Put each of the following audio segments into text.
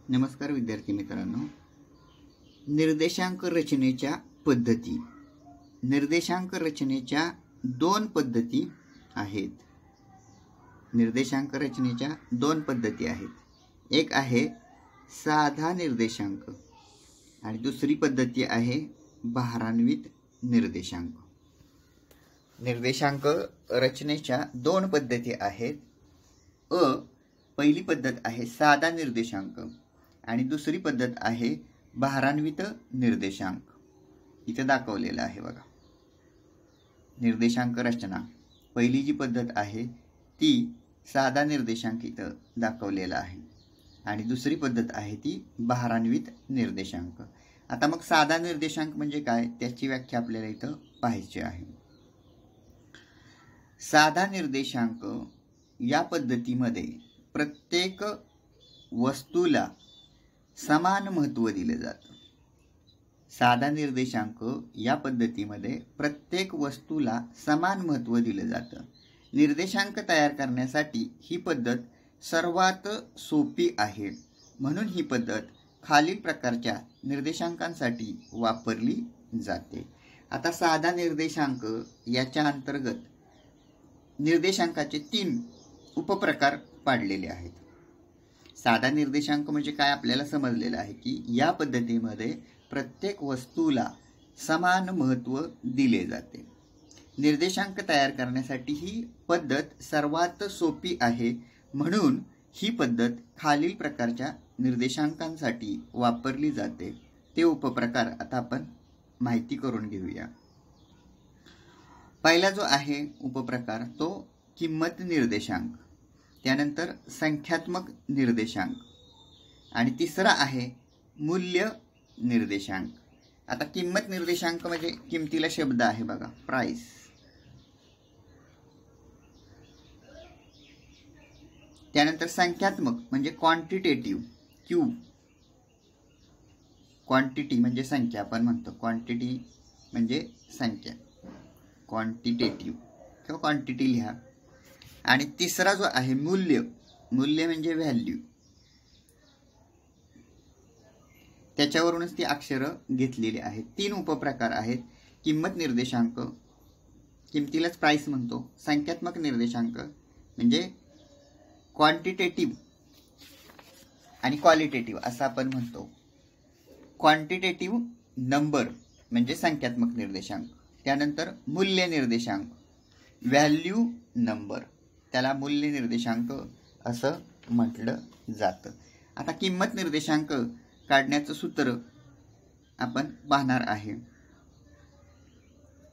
नमस्कार विद्यार्थी मित्रांनो, निर्देशांक रचनेच्या पद्धती. निर्देशांक रचनेच्या दोन पद्धती आहेत. निर्देशांक रचनेच्या दोन पद्धती आहेत. एक आहे साधा निर्देशांक आणि दुसरी पद्धती आहे भारान्वित निर्देशांक. निर्देशांक रचनेच्या दोन पद्धती आहेत. पहिली पद्धत आहे साधा निर्देशांक आणि दुसरी पद्धत आहे भारान्वित निर्देशांक. इथे दाखवलेलं आहे बघा. निर्देशांक रचना पहिली जी पद्धत आहे ती साधा निर्देशांक इथं दाखवलेला आहे आणि दुसरी पद्धत आहे ती भारान्वित निर्देशांक. आता मग साधा निर्देशांक म्हणजे काय त्याची व्याख्या आपल्याला इथं पाहायची आहे. साधा निर्देशांक या पद्धतीमध्ये प्रत्येक वस्तूला समान महत्त्व दिले जातं. साधा निर्देशांक या पद्धतीमध्ये प्रत्येक वस्तूला समान महत्त्व दिले जातं. निर्देशांक तयार करण्यासाठी ही पद्धत सर्वात सोपी आहे. म्हणून ही पद्धत खालील प्रकारच्या निर्देशांकांसाठी वापरली जाते. आता साधा निर्देशांक याच्या अंतर्गत निर्देशांकाचे 3 उपप्रकार पाडलेले आहेत. साधा निर्देशांक म्हणजे काय आपल्याला समजलेलं आहे की या पद्धतीमध्ये प्रत्येक वस्तूला समान महत्त्व दिले जाते. निर्देशांक तयार करण्यासाठी ही पद्धत सर्वात सोपी आहे. म्हणून ही पद्धत खालील प्रकारच्या निर्देशांकांसाठी वापरली जाते. ते उपप्रकार आता आपण माहिती करून घेऊया. पहिला जो आहे उपप्रकार तो किंमत निर्देशांक, त्यानंतर संख्यात्मक निर्देशांक आणि तिसरा आहे मूल्य निर्देशांक. आता किंमत निर्देशांक म्हणजे किमतीला शब्द आहे बघा, प्राइस. त्यानंतर संख्यात्मक म्हणजे क्वांटिटेटिव्ह, क्यू. क्वांटिटी म्हणजे संख्या आपण म्हणतो, क्वांटिटी म्हणजे संख्या, क्वांटिटेटिव्ह किंवा क्वांटिटी लिहा. आणि तिसरा जो आहे मूल्य, मूल्य म्हणजे व्हॅल्यू. त्याच्यावरूनच ती अक्षरं घेतलेली आहेत. 3 उपप्रकार आहेत. किंमत निर्देशांक, किमतीलाच प्राइस म्हणतो. संख्यात्मक निर्देशांक म्हणजे क्वांटिटेटिव्ह आणि क्वालिटेटिव्ह असं आपण म्हणतो. क्वांटिटेटिव्ह नंबर म्हणजे संख्यात्मक निर्देशांक. त्यानंतर मूल्य निर्देशांक, व्हॅल्यू नंबर, त्याला मूल्य निर्देशांक असं म्हटलं जातं. आता किंमत निर्देशांक काढण्याचं सूत्र आपण पाहणार आहे.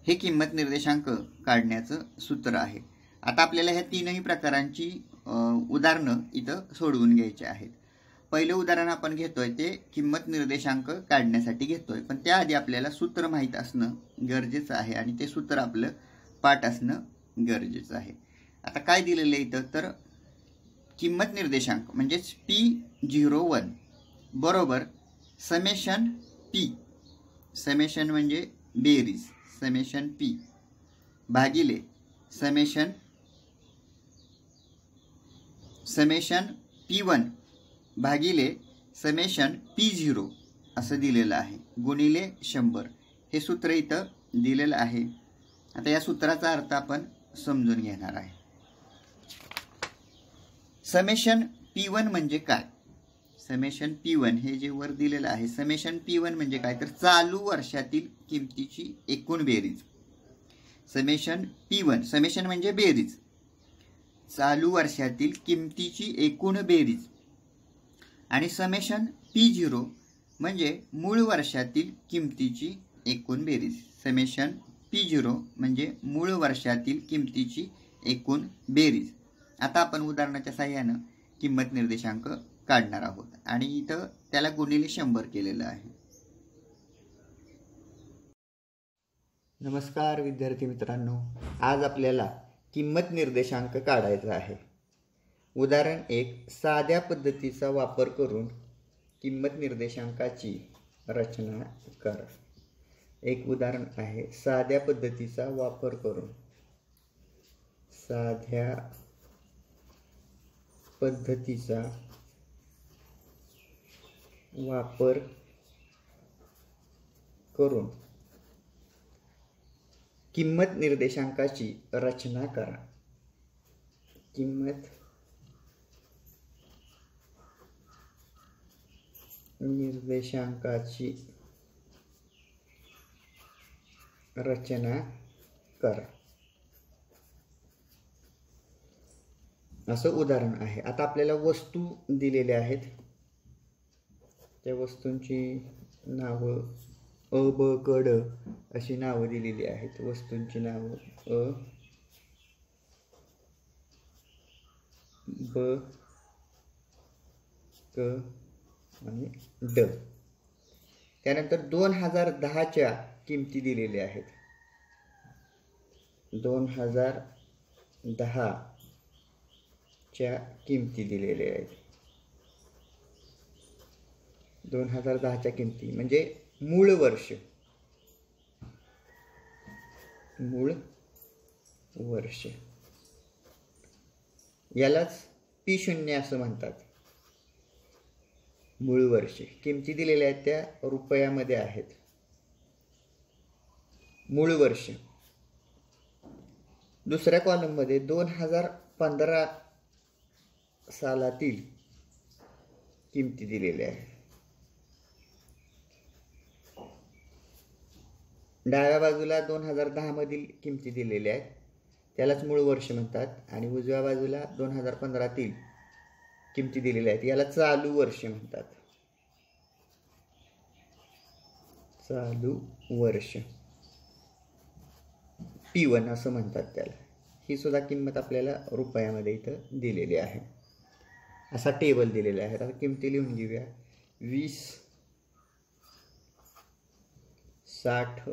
हे किंमत निर्देशांक काढण्याचं सूत्र आहे. आता आपल्याला ह्या 3ही प्रकारांची उदाहरणं इथं सोडवून घ्यायची आहेत. पहिलं उदाहरण आपण घेतोय ते किंमत निर्देशांक काढण्यासाठी घेतोय, पण त्याआधी आपल्याला सूत्र माहीत असणं गरजेचं आहे आणि ते सूत्र आपलं पाठ असणं गरजेचं आहे. आता काय दिलेलं आहे इथं तर किंमत निर्देशांक म्हणजेच P01 बरोबर समेशन P, समेशन म्हणजे बेरीज, समेशन P भागिले समेशन P1 भागिले समेशन P0 असं दिलेलं आहे गुणिले 100. हे सूत्र इथं दिलेलं आहे. आता या सूत्राचा अर्थ आपण समजून घेणार आहे. समेशन P1 म्हणजे काय? समेशन P1 हे जे वर दिलेलं आहे, समेशन P1 म्हणजे काय तर चालू वर्षातील किमतीची एकूण बेरीज. समेशन P1, समेशन म्हणजे बेरीज, चालू वर्षातील किमतीची एकूण बेरीज. आणि समेशन P0 म्हणजे मूळ वर्षातील किमतीची एकूण बेरीज. समेशन P0 म्हणजे मूळ वर्षातील किमतीची एकूण बेरीज. आता आपण उदाहरणाच्या साहाय्यानं किंमत निर्देशांक काढणार आहोत आणि इथं त्याला गुणिले 100 केलेलं आहे. नमस्कार विद्यार्थी मित्रांनो, आज आपल्याला किंमत निर्देशांक काढायचा आहे. उदाहरण 1, साध्या पद्धतीचा वापर करून किंमत निर्देशांकाची रचना करा. एक उदाहरण आहे साध्या पद्धतीचा वापर करून, साध्या पद्धतीचा वापर करून किंमत निर्देशांकाची रचना करा. किंमत निर्देशांकाची रचना करा असं उदाहरण आहे. आता आपल्याला वस्तू दिलेल्या आहेत, त्या वस्तूंची नावं अ ब क ड अशी नावं दिलेली आहेत. वस्तूंची नावं अ ब क आणि ड. त्यानंतर 2010च्या किमती दिलेल्या आहेत. 2010च्या किमती दिलेल्या आहेत. 2010च्या किमती म्हणजे मूळ वर्ष. मूळ वर्ष यालाच P0 असं म्हणतात. मूळ वर्ष. किमती दिलेल्या आहेत त्या रुपयामध्ये आहेत. मूळ वर्ष. दुसऱ्या कॉलममध्ये 2015 सालातील किमती दिलेल्या आहेत. डाव्या बाजूला 2010 मधील किमती दिलेल्या आहेत, त्यालाच मूळ वर्ष म्हणतात. आणि उजव्या बाजूला 2015तील किमती दिलेल्या आहेत, याला चालू वर्ष म्हणतात. चालू वर्ष P1 असं म्हणतात त्याला. ही सुद्धा किंमत आपल्याला रुपयामध्ये इथं दिलेली आहे. असा टेबल दिलेला आहे. आता किमती लिहून घेऊया. 20, 60,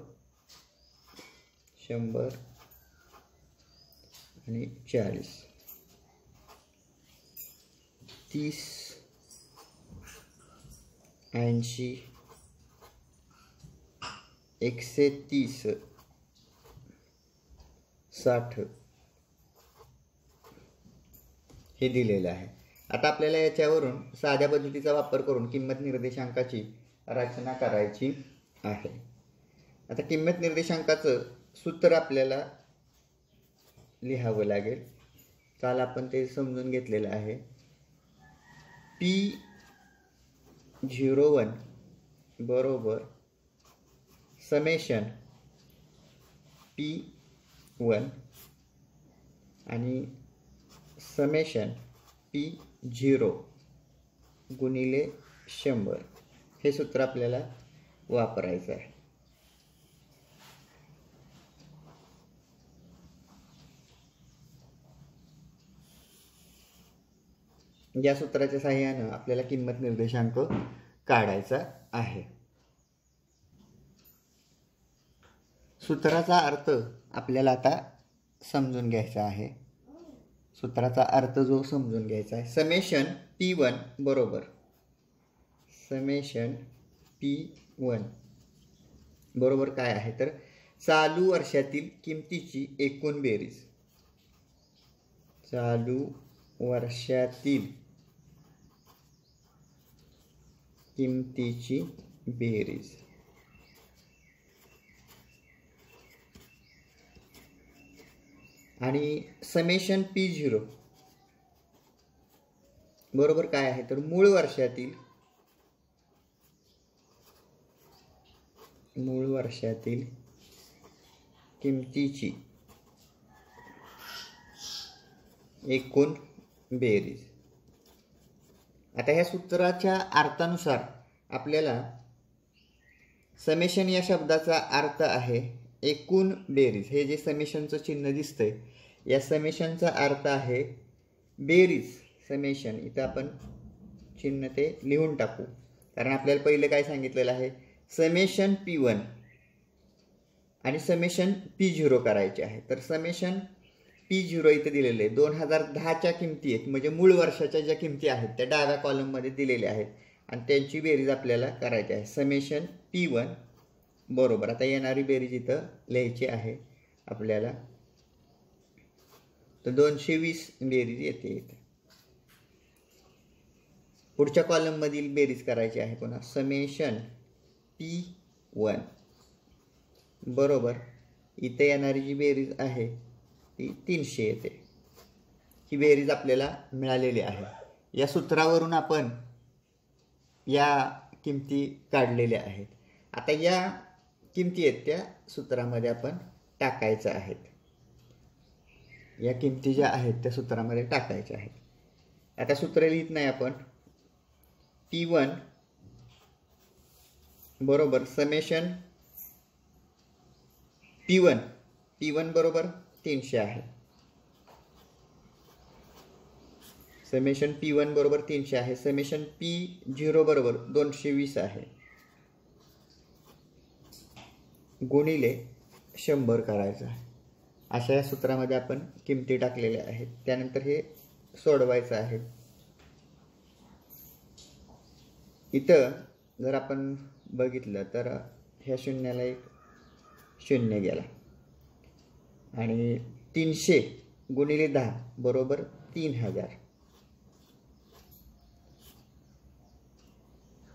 100 आणि 40. 30, 80, 130, 60 हे दिलेलं आहे. आता आपल्याला याच्यावरून साध्या पद्धतीचा वापर करून किंमत निर्देशांकाची रचना करायची आहे. आता किंमत निर्देशांकाचं सूत्र आपल्याला लिहावं लागेल. काल आपण ते समजून घेतलेलं आहे. P01 बरोबर समेशन P1 आणि समेशन P0 गुणिले 100 हे सूत्र आपल्याला वापरायचं आहे. या सूत्राच्या सहाय्याने आपल्याला किंमत निर्देशांक काढायचा आहे. सूत्राचा अर्थ आपल्याला आता समजून घ्यायचा आहे. सूत्राचा अर्थ जो समजून घ्यायचा आहे. समेशन P1 बरोबर समेशन P1 बरोबर काय आहे तर चालू वर्षातील किमतीची एकूण बेरीज. चालू वर्षातील किमतीची बेरीज. आणि समेशन P0 बरोबर काय आहे तर मूळ वर्षातील किमतीची एकूण बेरीज. आता ह्या सूत्राच्या अर्थानुसार आपल्याला समेशन या शब्दाचा अर्थ आहे एकूण बेरीज. हे जे समेशनचं चिन्ह दिसतंय या समेशनचा अर्थ आहे बेरीज. समेशन इथं आपण चिन्ह ते लिहून टाकू, कारण आपल्याला पहिलं काय सांगितलेलं आहे समेशन P1 आणि समेशन P0 करायचे आहे. तर समेशन P0 इथे दिलेले आहे. 2010च्या किमती आहेत म्हणजे मूळ वर्षाच्या ज्या किमती आहेत त्या डाव्या कॉलममध्ये दिलेल्या आहेत आणि त्यांची बेरीज आपल्याला करायची आहे. समेशन P1 बरोबर आता येणारी बेरीज इथं लिहायची आहे आपल्याला. तर 220 बेरीज येते इथे. पुढच्या कॉलममधील बेरीज करायची आहे पुन्हा समेशन P1 बरोबर इथे येणारी जी बेरीज आहे ती 300 येते. ही बेरीज आपल्याला मिळालेली आहे. या सूत्रावरून आपण या किमती काढलेल्या आहेत. आता या किमती आहेत त्या सूत्रामध्ये आपण टाकायच्या आहेत. या किमती ज्या आहेत त्या सूत्रामध्ये टाकायच्या आहेत. आता सूत्र लिहित नाही आपण. P1 बरोबर समेशन P1 बरोबर 300 आहे. समेशन P1 बरोबर 300 आहे. समेशन P0 बरोबर 220 आहे. गुणिले 100 करायचं आहे. अशा या सूत्रामध्ये आपण किमती टाकलेल्या आहेत. त्यानंतर हे सोडवायचं आहे. इथं जर आपण बघितलं तर ह्या शून्याला एक शून्य गेला आणि 300 गुणिले 10 बरोबर 3000.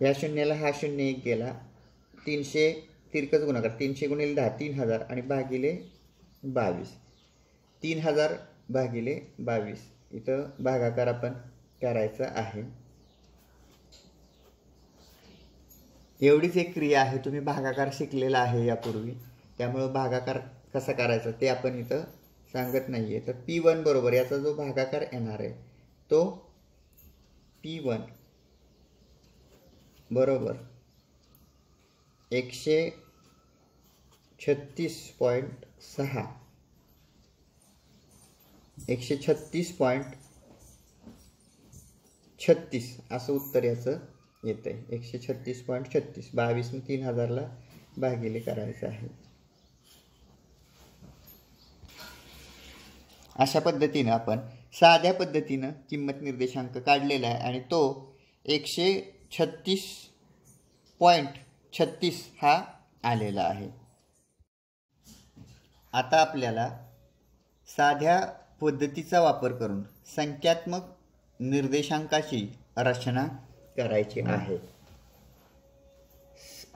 या शून्याला हा शून्य एक गेला. 300 तिरकस गुणाकार 300 गुणिले 10 3000 आणि भागिले 22. 3000 भागिले 22 इथं भागाकार आपण करायचा आहे. एवढीच एक क्रिया आहे. तुम्ही भागाकार शिकलेला आहे यापूर्वी, त्यामुळे भागाकार कसा करायचा ते आपण इथं सांगत नाही आहे. तर P1 बरोबर याचा जो भागाकार येणार आहे तो P1 बरोबर 136.6 136.36 असं उत्तर याचं येतं आहे. 136.36 22 ने 3000ला भागिले करायचं आहे. अशा पद्धतीनं आपण साध्या पद्धतीनं किंमत निर्देशांक काढलेला आहे आणि तो 136.36 हा आलेला आहे. आता आपल्याला साध्या पद्धतीचा वापर करून संख्यात्मक निर्देशांकाची रचना करायची आहे.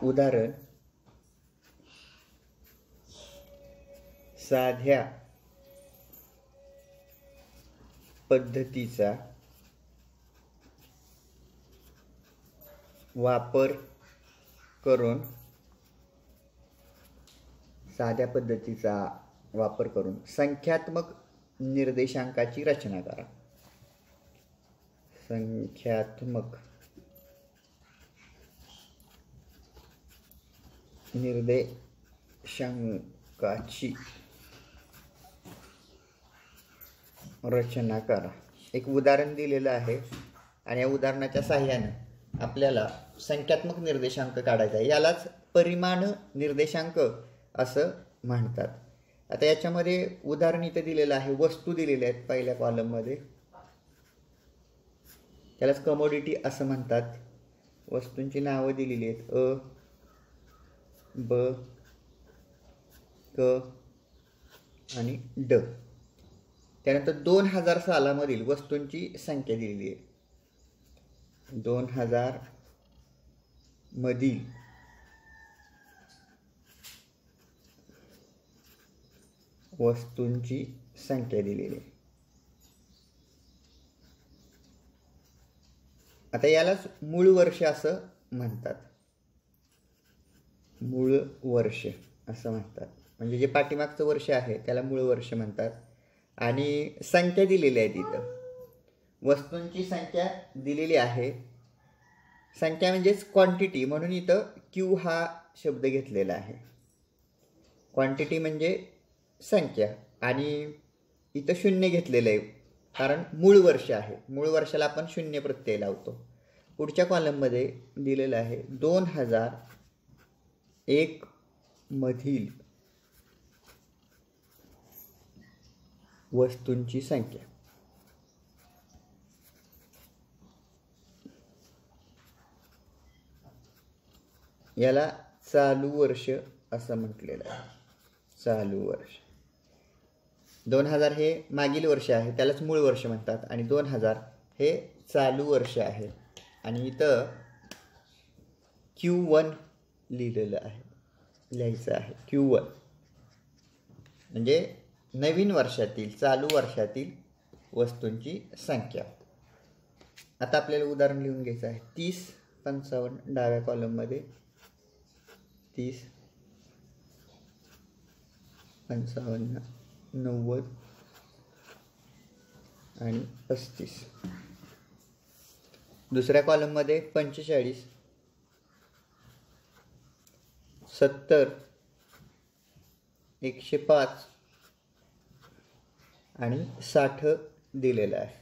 उदाहरण साध्या पद्धतीचा वापर करून संख्यात्मक निर्देशांकाची रचना करा. संख्यात्मक निर्देशांकाची रचना करा. एक उदाहरण दिलेलं आहे आणि या उदाहरणाच्या सहाय्याने आपल्याला संख्यात्मक निर्देशांक काढायचा आहे. यालाच परिमाण निर्देशांक असं म्हणतात. आता याच्यामध्ये उदाहरण इथे दिलेलं आहे. वस्तू दिलेल्या आहेत पहिल्या कॉलममध्ये. त्यालाच कमोडिटी असं म्हणतात. वस्तूंची नावं दिलेली आहेत अ, ब, क आणि ड. त्यानंतर 2000 सालामधील वस्तूंची संख्या दिलेली आहे. 2000 मधील वस्तूंची संख्या दिलेली आहे. आता यालाच मूळ वर्ष असं म्हणतात. मूळ वर्ष असं म्हणतात. म्हणजे जे पाठीमागचं वर्ष आहे त्याला मूळ वर्ष म्हणतात. आणि संख्या दिलेली आहे तिथं. वस्तूंची संख्या दिलेली आहे. संख्या म्हणजेच क्वांटिटी म्हणून इथं क्यू हा शब्द घेतलेला आहे. क्वांटिटी म्हणजे संख्या आणि इथं शून्य घेतलेलं आहे कारण मूळ वर्ष आहे. मूळ वर्षाला आपण शून्य प्रत्यय लावतो. पुढच्या कॉलममध्ये दिलेलं आहे 2001 मधील वस्तूंची संख्या. याला चालू वर्ष असं म्हटलेलं आहे. चालू वर्ष. 2000 हे मागील वर्ष आहे त्यालाच मूळ वर्ष म्हणतात आणि 2000 हे चालू वर्ष आहे आणि इथं Q1 लिहिलेलं आहे, लिहायचं आहे Q1 म्हणजे नवीन वर्षातील, चालू वर्षातील वस्तूंची संख्या. आता आपल्याला उदाहरण लिहून घ्यायचं आहे. 30, 55 डाव्या कॉलममध्ये 30, 55, 90 आणि 35. दुसऱ्या कॉलममध्ये 45, 70, 105 आणि 60 दिलेलं आहे.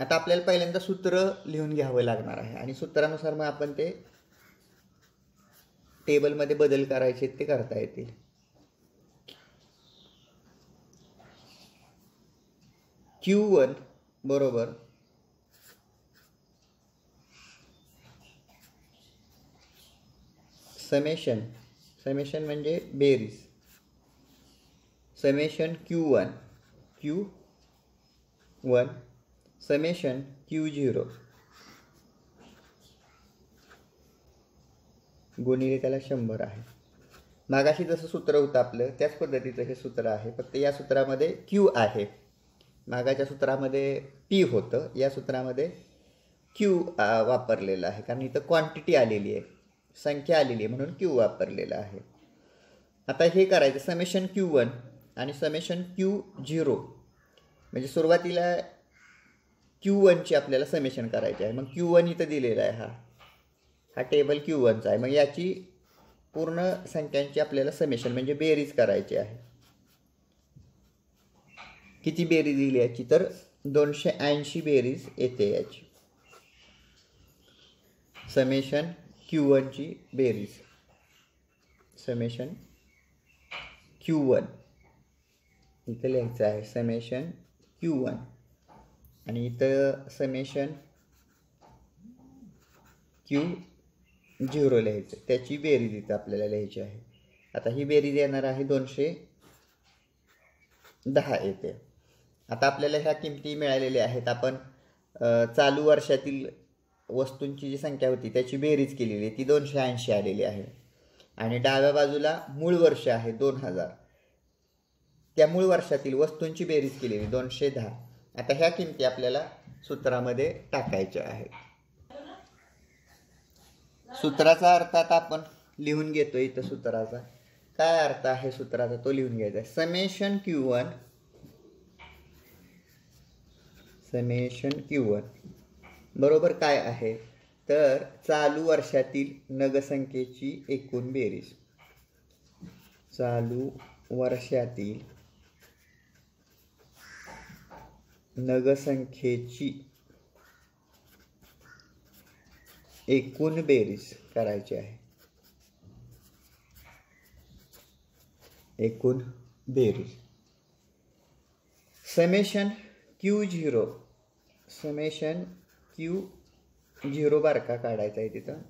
आता आपल्याला पहिल्यांदा सूत्र लिहून घ्यावं लागणार आहे आणि सूत्रानुसार मग आपण ते टेबलमध्ये बदल करायचे ते करता येतील. Q1 बरोबर समेशन, समेशन म्हणजे बेरीज, समेशन Q1 समेशन Q0 गुणिले त्याला 100 आहे. मागाशी जसं सूत्र होतं आपलं त्याच पद्धतीचं हे सूत्र आहे, फक्त या सूत्रामध्ये Q आहे. मागाच्या सूत्रामध्ये P होतं, या सूत्रामध्ये Q वापरलेलं आहे, कारण इथं क्वांटिटी आलेली आहे, संख्या आलेली आहे, म्हणून Q वापरलेलं आहे. आता हे करायचं समेशन Q1 आणि समेशन Q0 म्हणजे सुरुवातीला Q1ची आपल्याला समेशन करायची आहे. मग Q1 इथं दिलेला आहे, हा टेबल Q1चा आहे. मग याची पूर्ण संख्यांची आपल्याला समेशन म्हणजे बेरीज करायची आहे. किती बेरीज दिली याची, तर 280 बेरीज येते याची. समेशन Q1ची बेरीज, समेशन Q1 इथं लिहायचं आहे, समेशन Q1 आणि इथं समेशन Q0 लिहायचं, त्याची बेरीज इथं आपल्याला लिहायची आहे. आता ही बेरीज येणार आहे 210 येते. आता आपल्याला ह्या किमती मिळालेल्या आहेत. आपण चालू वर्षातील वस्तूंची जी संख्या होती त्याची बेरीज केलेली आहे, ती 280 आलेली आहे. आणि डाव्या बाजूला मूळ वर्ष आहे 2000, त्या मूळ वर्षातील वस्तूंची बेरीज केलेली 210. आता ह्या किमती आपल्याला सूत्रामध्ये टाकायच्या आहेत. सूत्राचा अर्थ आता आपण लिहून घेतो. इथं सूत्राचा काय अर्थ आहे सूत्राचा तो लिहून घ्यायचा आहे. समेशन Q1 बरोबर काय आहे, तर चालू वर्षातील नगसंख्येची एकूण बेरीज, चालू वर्षातील नगसंख्येची एकूण बेरीज करायची आहे. एकूण बेरीज समेशन Q0, समेशन Q0 बारका काढायचा आहे तिथं.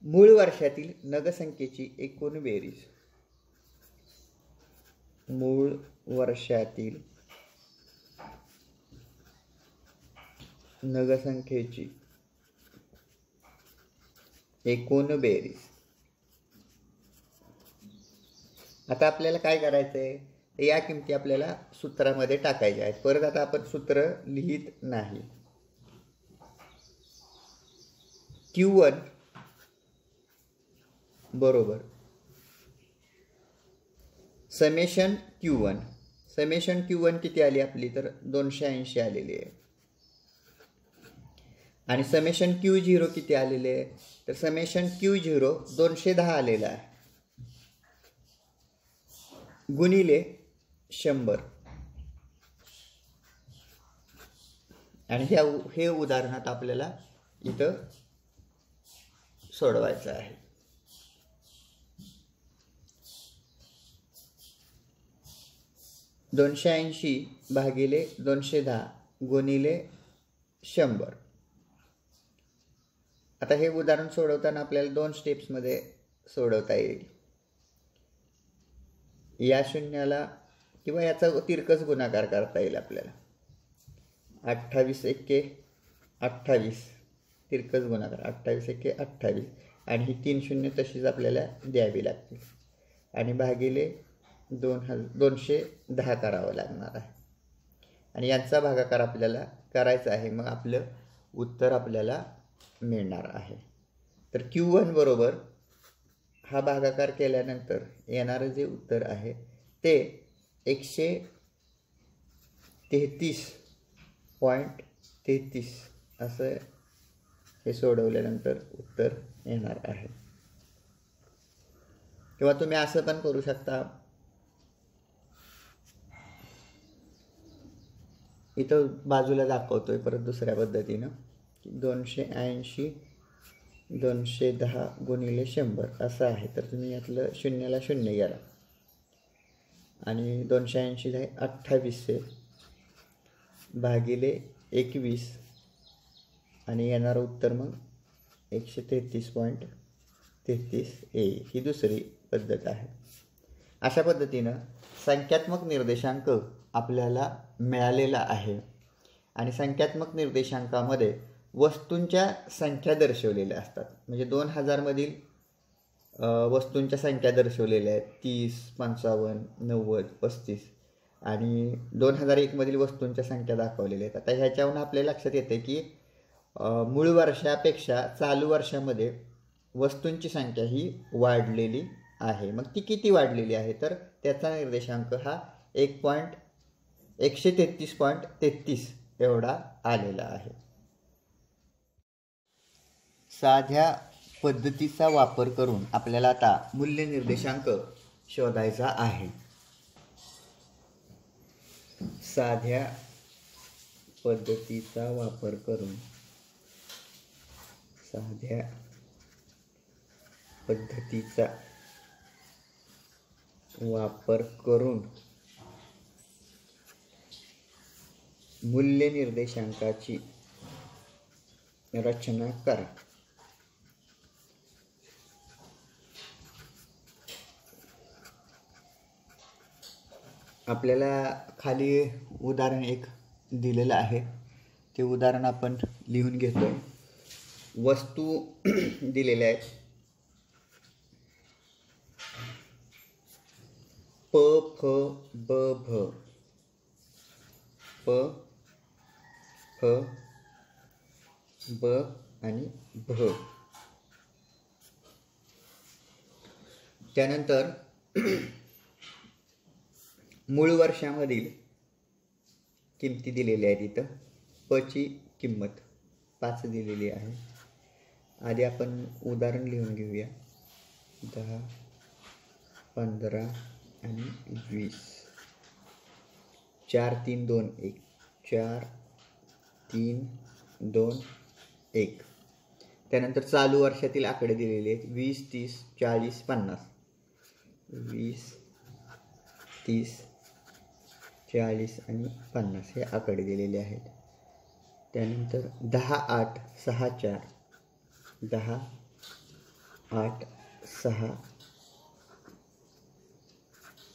मूळ वर्षातील नगसंख्येची एकूण बेरीज, मूळ वर्षातील नगसंख्येची एकूण बेरीज. आता आपल्याला काय करायचं आहे, या किमती आपल्याला सूत्रामध्ये टाकायच्या आहेत. परत आता आपण सूत्र लिहित नाही. Q1 बरोबर समेशन Q1, समेशन Q1 किती आली आपली, तर 280 आलेली आहे. आणि समेशन Q0 किती आलेले आहे, तर समेशन Q0 210 आलेला आहे, गुणिले 100. आणि हे उदाहरणात आपल्याला इथं सोडवायचं आहे. $280 भागिले 210 गुणिले 100. आता हे उदाहरण सोडवताना आपल्याला 2 स्टेप्समध्ये सोडवता येईल. या शून्याला किंवा याचा तिरकस गुणाकार करता येईल आपल्याला. 28 एके 28 तिरकस गुणाकार 28 एके 28 आणि ही 3 शून्य तशीच आपल्याला द्यावी लागतील आणि भागिले 210 करावं लागणार आहे आणि यांचा भागाकार आपल्याला करायचा आहे. मग आपलं उत्तर आपल्याला मिळणार आहे. तर Q1 बरोबर हा भागाकार केल्यानंतर येणारं जे उत्तर आहे ते 133.33 असं हे सोडवल्यानंतर उत्तर येणार आहे. किंवा तुम्ही असं पण करू शकता, इथं बाजूला दाखवतोय परत दुसऱ्या पद्धतीनं 280 210 गुणिले 100 असं आहे. तर तुम्ही यातलं शून्याला शून्य गेला आणि 280 आहे 28 भागिले 21 आणि येणारं उत्तर मग 133.33 येईल. ही दुसरी पद्धत आहे. अशा पद्धतीनं संख्यात्मक निर्देशांक आपल्याला मिळालेला आहे आणि संख्यात्मक निर्देशांकामध्ये वस्तूंच्या संख्या दर्शवलेल्या असतात. म्हणजे 2000 मधील वस्तूंच्या संख्या दर्शवलेल्या आहेत 30 55 90 35 आणि 2001 मधील वस्तूंच्या संख्या दाखवलेल्या आहेत. आता ह्याच्यावरून आपल्या लक्षात येते की मूळ वर्षापेक्षा चालू वर्षामध्ये वस्तूंची संख्या ही वाढलेली आहे. मग ती किती वाढलेली आहे तर त्याचा निर्देशांक हा 133.33 एवढा आलेला आहे. साध्या पद्धतीचा वापर करून आपल्याला आता मूल्य निर्देशांक शोधायचा आहे. साध्या पद्धतीचा वापर करून मूल्य निर्देशांकाची रचना करा. आपल्याला खाली उदाहरण एक दिलेलं आहे, ते उदाहरण आपण लिहून घेतो. वस्तू दिलेल्या आहेत प फ ब भ प फ ब आणि भ. त्यानंतर मूळ वर्षामधील किमती दिलेल्या आहेत. इथं प ची किंमत 5 दिलेली आहे. आधी आपण उदाहरण लिहून घेऊया. 10 15 आणि 20. 4 3 2 1 4 3 2 1. त्यानंतर चालू वर्षातील आकडे दिलेले आहेत 20 30 40 50. 20 30 40 आणि 50 हे आकडे दिलेले आहेत. त्यानंतर 10 8 6 4 10 8 6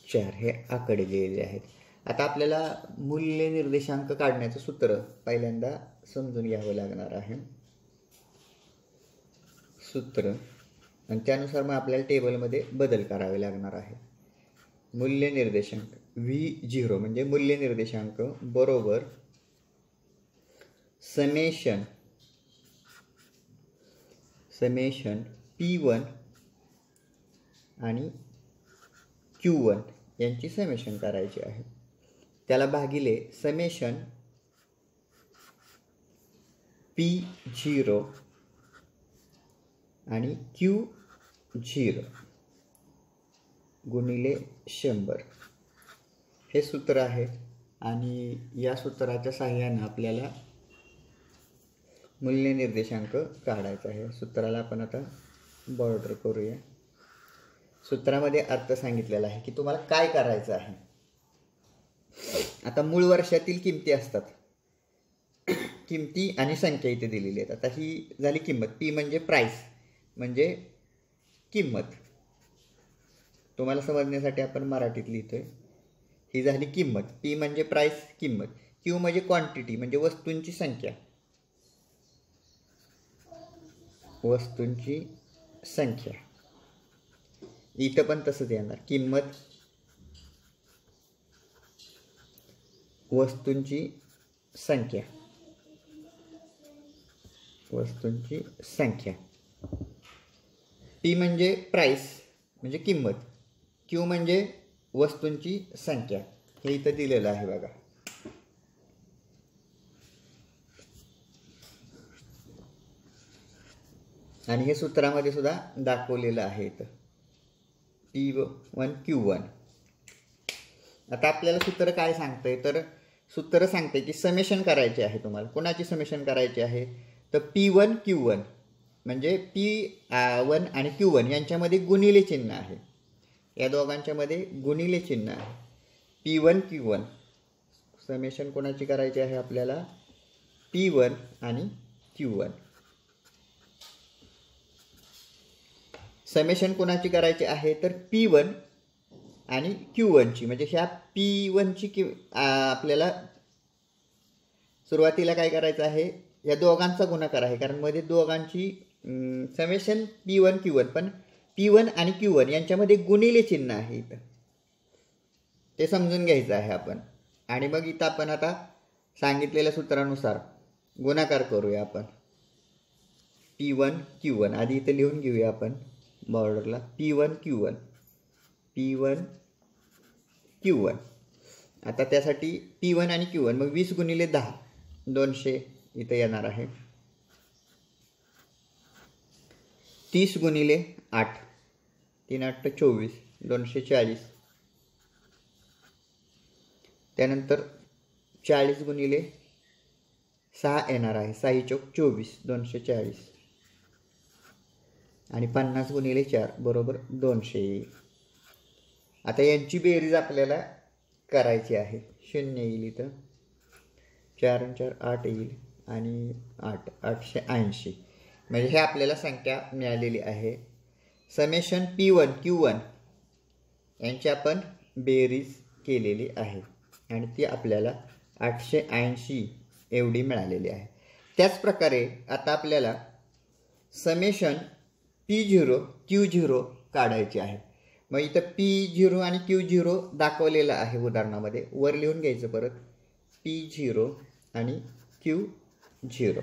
4 हे आकडे दिलेले आहेत. आता आपल्याला मूल्य निर्देशांक काढण्याचं सूत्र पहिल्यांदा समजून घ्यावं लागणार आहे. सूत्र आणि त्यानुसार मग आपल्याला टेबलमध्ये बदल करावे लागणार आहे. मूल्य निर्देशांक V0 म्हणजे मूल्य निर्देशांक बरोबर समेशन P1 आणि Q1 यांची समेशन करायची आहे. त्याला भागिले समेशन P0 आणि Q0 गुणिले 100 हे सूत्र आहे. आणि या सूत्राच्या सहाय्याने आपल्याला मूल्य निर्देशांक काढायचा आहे. सूत्राला आपण आता बॉर्डर करूया. सूत्रामध्ये अर्थ सांगितलेला आहे की तुम्हाला काय करायचं आहे. आता मूळ वर्षातील किमती असतात, किमती आणि संख्या इथे दिलेली आहेत. आता ही झाली किंमत. पी म्हणजे प्राइस म्हणजे किंमत. तुम्हाला समजण्यासाठी आपण मराठीत लिहितोय. ही झाली किंमत. पी म्हणजे प्राइस किंमत. क्यू म्हणजे क्वांटिटी म्हणजे वस्तूंची संख्या. वस्तूंची संख्या. इथं पण तसंच येणार, किंमत वस्तूंची संख्या. वस्तूंची संख्या. पी म्हणजे प्राइस म्हणजे किंमत, क्यू म्हणजे वस्तूंची संख्या. हे इथं दिलेलं आहे बघा. आणि हे सूत्रामध्ये सुद्धा दाखवलेलं आहे इथं, P1 Q1. आता आपल्याला सूत्र काय सांगतंय, तर सूत्र सांगते की समेशन करायचे आहे तुम्हाला. कोणाची समेशन करायची आहे, तर P1 Q1 म्हणजे P1 आणि Q1 यांच्यामध्ये गुणिले चिन्ह आहे. या दोघांच्यामध्ये गुणिले चिन्ह आहे. P1 Q1 समेशन कोणाची करायची आहे आपल्याला, P1 आणि Q1. समेशन कोणाची करायची आहे, तर P1 आणि Q1ची. म्हणजे ह्या P1ची आपल्याला सुरुवातीला काय करायचं आहे, या दोघांचा गुणाकार आहे, कारण मध्ये दोघांची समेशन P1 Q1, पण P1 आणि Q1 यांच्यामध्ये गुणिले चिन्ह आहे इथं, ते समजून घ्यायचं आहे आपण. आणि मग इथं आपण आता सांगितलेल्या सूत्रानुसार गुणाकार करूया आपण. P1 Q1 आधी इथं लिहून घेऊया आपण बॉर्डरला, P1 Q1 P1 Q1. आता त्यासाठी P1 आणि Q1 मग 20 गुणिले 10 200 इथं येणार आहे. 30 गुणिले 8 3 8 24 240. त्यानंतर 40 गुणिले 6 येणार आहे, 6 चौक 24 240. आणि 50 गुणिले 4 बरोबर 200 येईल. आता यांची बेरीज आपल्याला करायची आहे. 0 येईल इथं, 4 आणि 4 8 येईल, आणि 8 880. म्हणजे हे आपल्याला संख्या मिळालेली आहे. समेशन P1 Q1 यांची आपण बेरीज केलेली आहे आणि ती आपल्याला 880 एवढी मिळालेली आहे. त्याचप्रकारे आता आपल्याला समेशन P0 Q0 काढायचे आहे. मग इथं P0 आणि Q0 दाखवलेलं आहे उदाहरणामध्ये. वर लिहून घ्यायचं परत, P0 आणि Q0.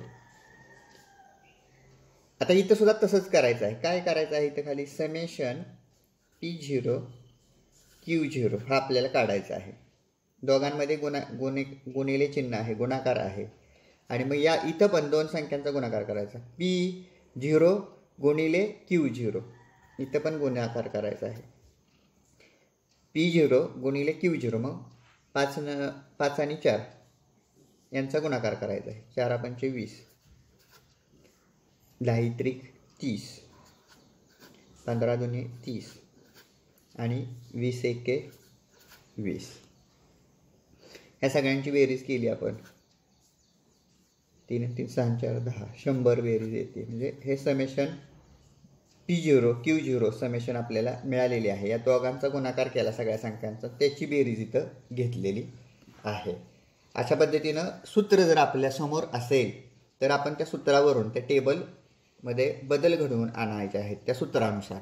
आता इथं सुद्धा तसंच करायचं आहे. काय करायचं आहे, इथं खाली समेशन P0 Q0 हा आपल्याला काढायचा आहे. दोघांमध्ये गुणिले चिन्ह आहे, गुणाकार आहे. आणि मग या इथं पण दोन संख्यांचा गुणाकार करायचा. P0 गुणिले Q0 इथं पण गुणाकार करायचा आहे. P0 गुणिले Q0 मग 5 आणि 4 यांचा गुणाकार करायचा आहे. 4 पंचे 20 10 त्रिक 30 15 दुने 30 आणि 20 एके 20. ह्या सगळ्यांची बेरीज केली आपण. 3 3 6 4 10 100 बेरीज येते. म्हणजे हे समेशन P0 Q0 समेशन आपल्याला मिळालेली आहे. या दोघांचा गुणाकार केला सगळ्या संख्यांचा, त्याची बेरीज इथं घेतलेली आहे. अशा पद्धतीनं सूत्र जर आपल्यासमोर असेल तर आपण त्या सूत्रावरून त्या टेबलमध्ये बदल घडवून आणायचे आहेत त्या सूत्रानुसार.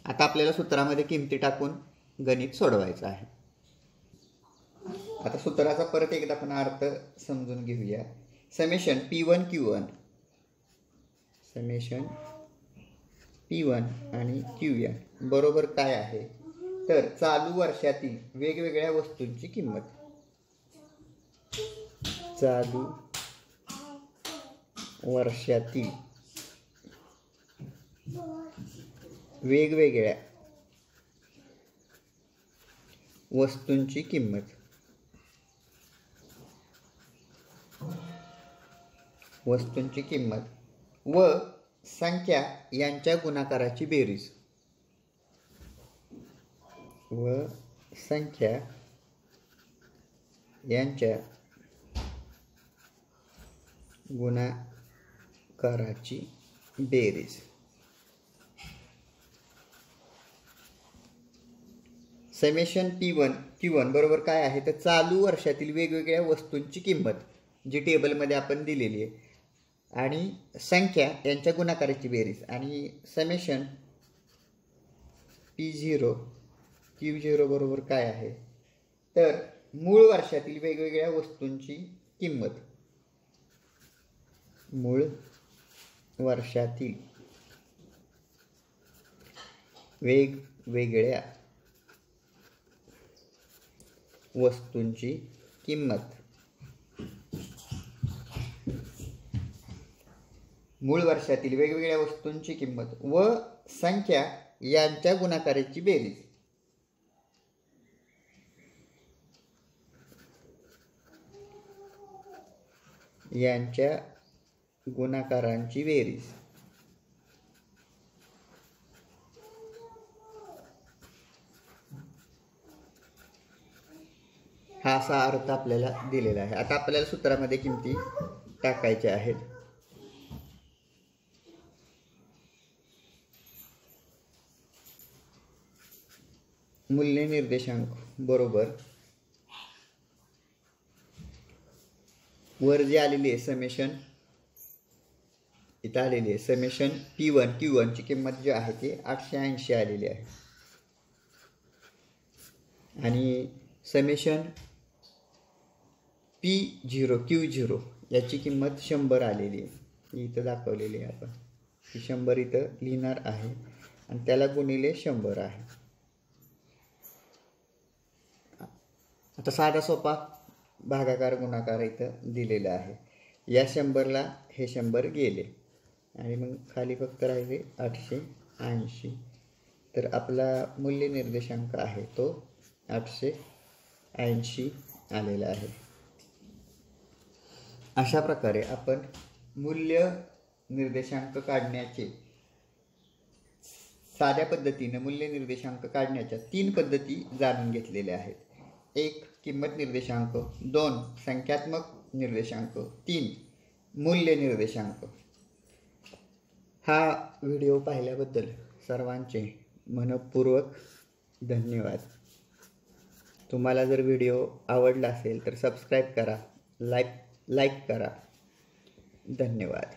आता आपल्याला सूत्रामध्ये किमती टाकून गणित सोडवायचं आहे. आता सूत्राचा परत एकदा आपण अर्थ समजून घेऊया. Summation P1 Q1 summation P1 आणि Q1 बरोबर काय आहे, तर चालू वर्षातील वेगवेगळ्या वस्तूंची किंमत. चालू वर्षातील वेगवेगळ्या वस्तूंची किंमत. वस्तूंची किंमत व संख्या यांच्या गुणाकाराची बेरीज. व संख्या यांच्या गुणाकाराची बेरीज. समेशन P1 Q1 बरोबर काय आहे, तर चालू वर्षातील वेगवेगळ्या वस्तूंची किंमत जी टेबलमध्ये आपण दिलेली आहे. आणि संख्या यांच्या गुणाकाराची बेरीज. आणि समेशन P0 Q0 बरोबर काय आहे तर मूळ वर्षातील वेगवेगळ्या वस्तूंची किंमत. मूळ वर्षातील वेगवेगळ्या वस्तूंची किंमत. मूळ वर्षातील वेगवेगळ्या वस्तूंची किंमत व संख्या यांच्या गुणाकाराची बेरीज. यांच्या गुणाकारांची बेरीज. हा असा अर्थ आपल्याला दिलेला आहे. आता आपल्याला सूत्रामध्ये किमती टाकायच्या आहेत. मूल्य निर्देशांक बरोबर वर जे आलेली आहे समेशन, इथं आलेली आहे समेशन P1 Q1 ची किंमत जी आहे ती 880 आलेली आहे. आणि समेशन P0 Q0 याची किंमत 100 आलेली आहे. इथं दाखवलेली आहे. आपण ती 100 इथं लिहिणार आहे आणि त्याला गुणिले 100 आहे. आता साधा सोपा भागाकार गुणाकार इथं दिलेला आहे. या 100ला हे 100 गेले आणि मग खाली फक्त राहिले 880. तर आपला मूल्य निर्देशांक आहे तो 880 आलेला आहे. अशा प्रकारे आपण मूल्य निर्देशांक काढण्याचे साध्या पद्धतीने मूल्य निर्देशांक काढण्याच्या 3 पद्धती जाणून घेतलेल्या आहेत. 1 किंमत निर्देशांक, 2 संख्यात्मक निर्देशांक, 3 मूल्य निर्देशांक. हा व्हिडिओ पाहिल्याबद्दल सर्वांचे मनपूर्वक धन्यवाद. तुम्हाला जर व्हिडिओ आवडला असेल तर सबस्क्राईब करा, लाईक करा. धन्यवाद.